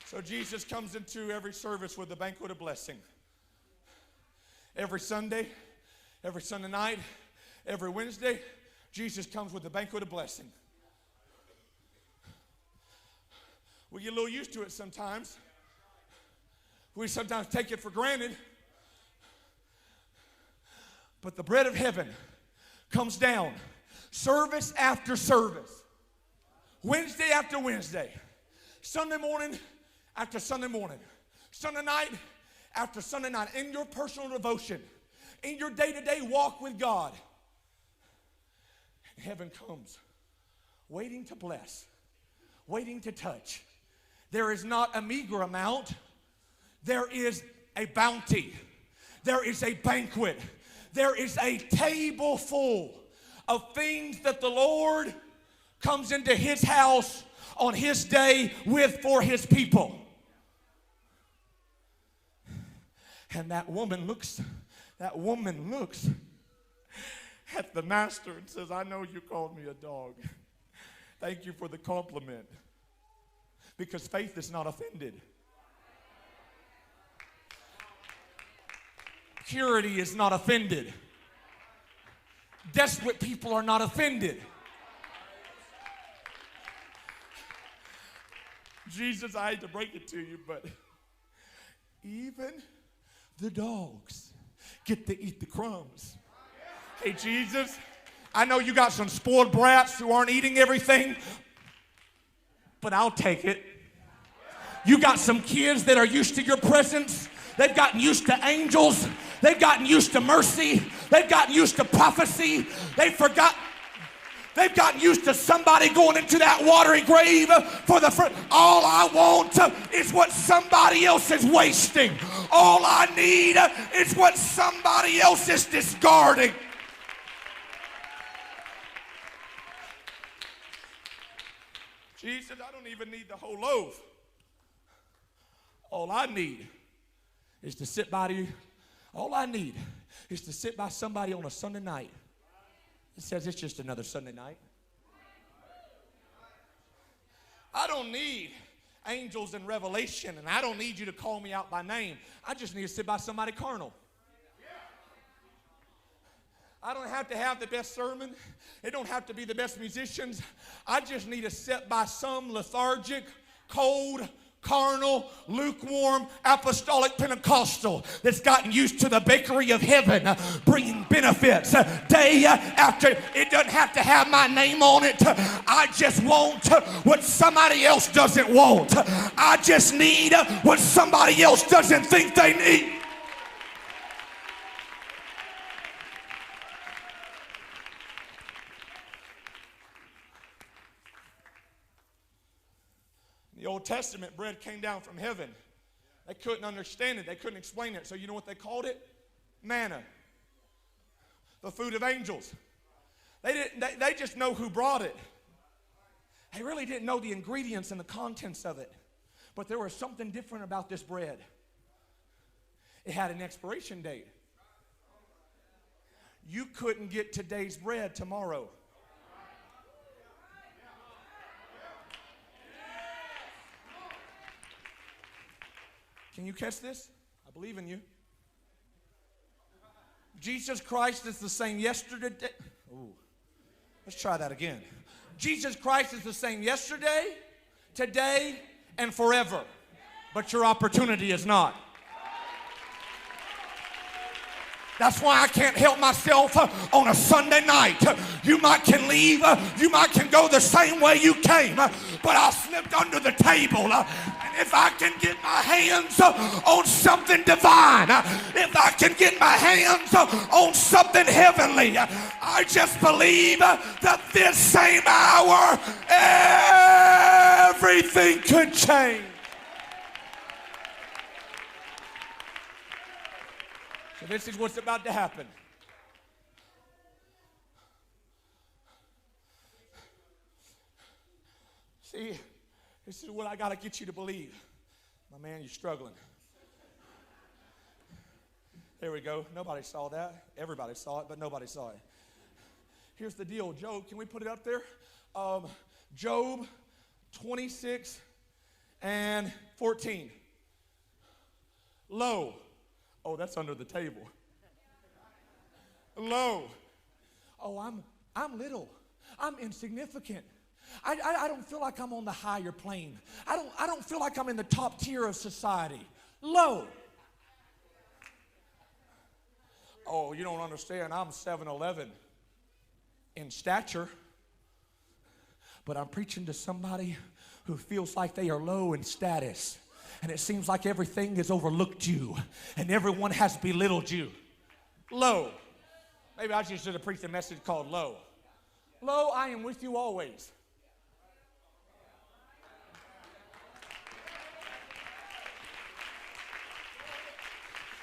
So Jesus comes into every service with a banquet of blessing. Every Sunday night, every Wednesday, Jesus comes with a banquet of blessing. We get a little used to it sometimes. We sometimes take it for granted. But the bread of heaven comes down service after service, Wednesday after Wednesday, Sunday morning after Sunday morning, Sunday night after Sunday night, in your personal devotion, in your day-to-day walk with God. And heaven comes waiting to bless, waiting to touch. There is not a meager amount. There is a bounty. There is a banquet. There is a table full of things that the Lord comes into his house on his day with for his people. And that woman looks at the master and says, I know you called me a dog. Thank you for the compliment. Because faith is not offended. Purity is not offended. Desperate people are not offended. Jesus, I hate to break it to you, but even the dogs get to eat the crumbs. Hey, Jesus, I know you got some spoiled brats who aren't eating everything, but I'll take it. You got some kids that are used to your presence. They've gotten used to angels. They've gotten used to mercy. They've gotten used to prophecy. They've gotten used to somebody going into that watery grave for the first. All I want is what somebody else is wasting. All I need is what somebody else is discarding. Jesus, I don't even need the whole loaf. All I need is to sit by you. All I need is to sit by somebody on a Sunday night. It says it's just another Sunday night. I don't need angels and revelation, and I don't need you to call me out by name. I just need to sit by somebody carnal. I don't have to have the best sermon. It don't have to be the best musicians. I just need to sit by some lethargic, cold, carnal, lukewarm, apostolic Pentecostal that's gotten used to the bakery of heaven bringing benefits day after. It doesn't have to have my name on it. I just want what somebody else doesn't want. I just need what somebody else doesn't think they need. The Old Testament bread came down from heaven. They couldn't understand it. They couldn't explain it. So you know what they called it? Manna. The food of angels. They just know who brought it. They really didn't know the ingredients and the contents of it. But there was something different about this bread. It had an expiration date. You couldn't get today's bread tomorrow. Can you catch this? I believe in you. Jesus Christ is the same yesterday. Ooh. Let's try that again. Jesus Christ is the same yesterday, today, and forever. But your opportunity is not. That's why I can't help myself on a Sunday night. You might can leave, you might can go the same way you came, but I slipped under the table. And if I can get my hands on something divine, if I can get my hands on something heavenly, I just believe that this same hour, everything could change. So this is what's about to happen. See, this is what I got to get you to believe. My man, you're struggling. There we go. Nobody saw that. Everybody saw it, but nobody saw it. Here's the deal. Job, can we put it up there? Job 26 And 14. Lo. Oh, that's under the table. Lo. Oh, I'm little. I'm insignificant. I don't feel like I'm on the higher plane. I don't feel like I'm in the top tier of society. Lo. Oh, you don't understand. I'm 7'11" in stature. But I'm preaching to somebody who feels like they are low in status. And it seems like everything has overlooked you. And everyone has belittled you. Lo. Maybe I just should have preached a message called Lo. Lo, I am with you always.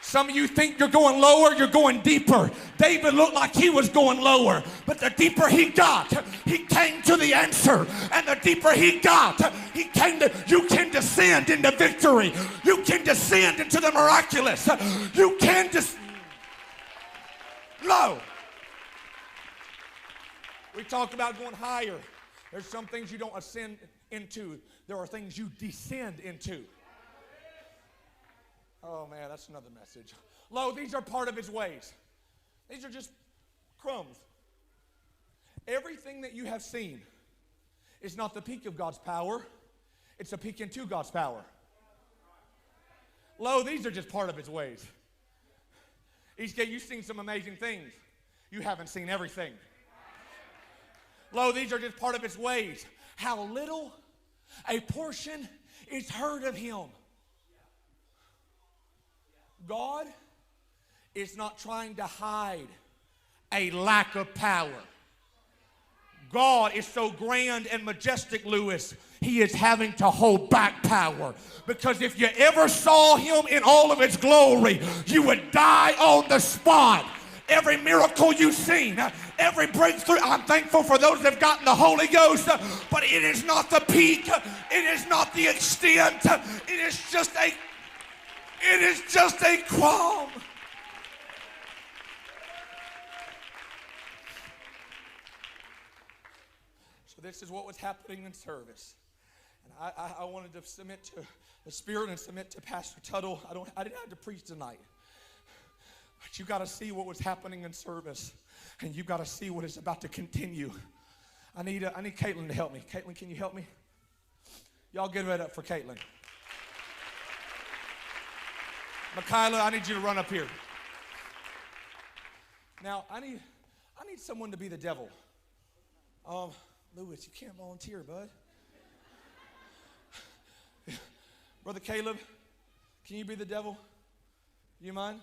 Some of you think you're going lower, you're going deeper. David looked like he was going lower, but the deeper he got, he came to the answer. And the deeper he got, he came to, you can descend into victory. You can descend into the miraculous. You can low. We talked about going higher. There's some things you don't ascend into. There are things you descend into. Oh, man, that's another message. Lo, these are part of his ways. These are just crumbs. Everything that you have seen is not the peak of God's power. It's a peek into God's power. Lo, these are just part of his ways. Eastgate, you've seen some amazing things. You haven't seen everything. Lo, these are just part of his ways. How little a portion is heard of him. God is not trying to hide a lack of power. God is so grand and majestic, Lewis, he is having to hold back power. Because if you ever saw him in all of its glory, you would die on the spot. Every miracle you've seen, every breakthrough, I'm thankful for those that have gotten the Holy Ghost, but it is not the peak, it is not the extent, it is just a crumb. So this is what was happening in service. And I wanted to submit to the Spirit and submit to Pastor Tuttle. I didn't have to preach tonight. But you got to see what was happening in service. And you got to see what is about to continue. I need Caitlin to help me. Caitlin, can you help me? Y'all give it up for Caitlin. Michaela, I need you to run up here. Now, I need someone to be the devil. Lewis, you can't volunteer, bud. Brother Caleb, can you be the devil? You mind?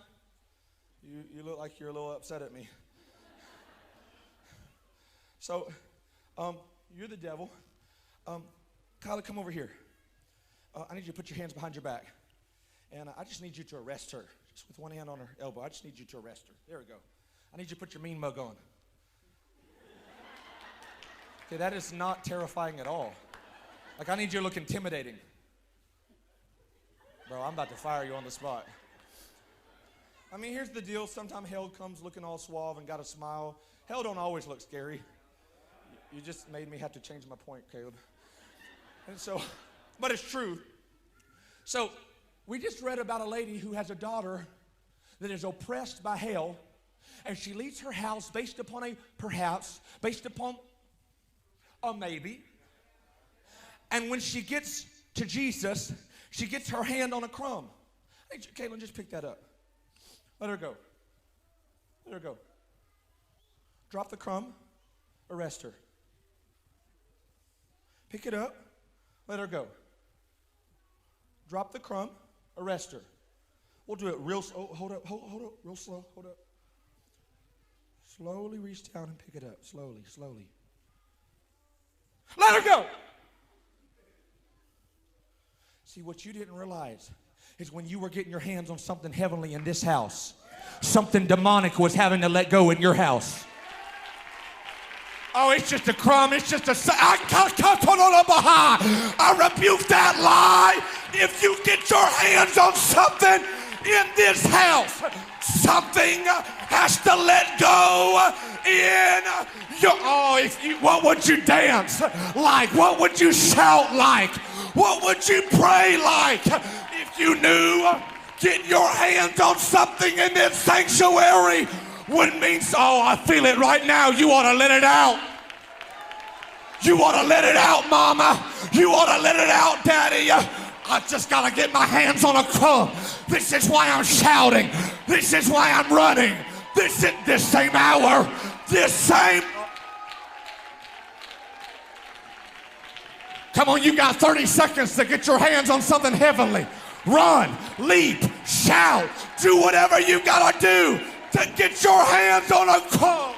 You look like you're a little upset at me. So, you're the devil. Kyla, come over here. I need you to put your hands behind your back. And I just need you to arrest her. Just with one hand on her elbow. I just need you to arrest her. There we go. I need you to put your mean mug on. Okay, that is not terrifying at all. Like, I need you to look intimidating. Bro, I'm about to fire you on the spot. I mean, here's the deal. Sometimes hell comes looking all suave and got a smile. Hell don't always look scary. You just made me have to change my point, Caleb. And so, but it's true. So, we just read about a lady who has a daughter that is oppressed by hell, and she leaves her house based upon a perhaps, based upon a maybe. And when she gets to Jesus, she gets her hand on a crumb. Hey, Caitlin, just pick that up. Let her go. Let her go. Drop the crumb. Arrest her. Pick it up. Let her go. Drop the crumb. Arrest her. We'll do it real slow. Hold up. Real slow. Hold up. Slowly reach down and pick it up. Slowly. Let her go. See, what you didn't realize is when you were getting your hands on something heavenly in this house, something demonic was having to let go in your house. Oh, it's just a crumb. It's just I rebuke that lie. If you get your hands on something in this house, Something has to let go in your, what would you dance like? What would you shout like? What would you pray like if you knew getting your hands on something in this sanctuary would mean, I feel it right now. You ought to let it out. You ought to let it out, mama. You ought to let it out, daddy. I just got to get my hands on a crumb. This is why I'm shouting. This is why I'm running. This same hour, this same. Come on, you got 30 seconds to get your hands on something heavenly. Run, leap, shout, do whatever you got to do to get your hands on a crumb.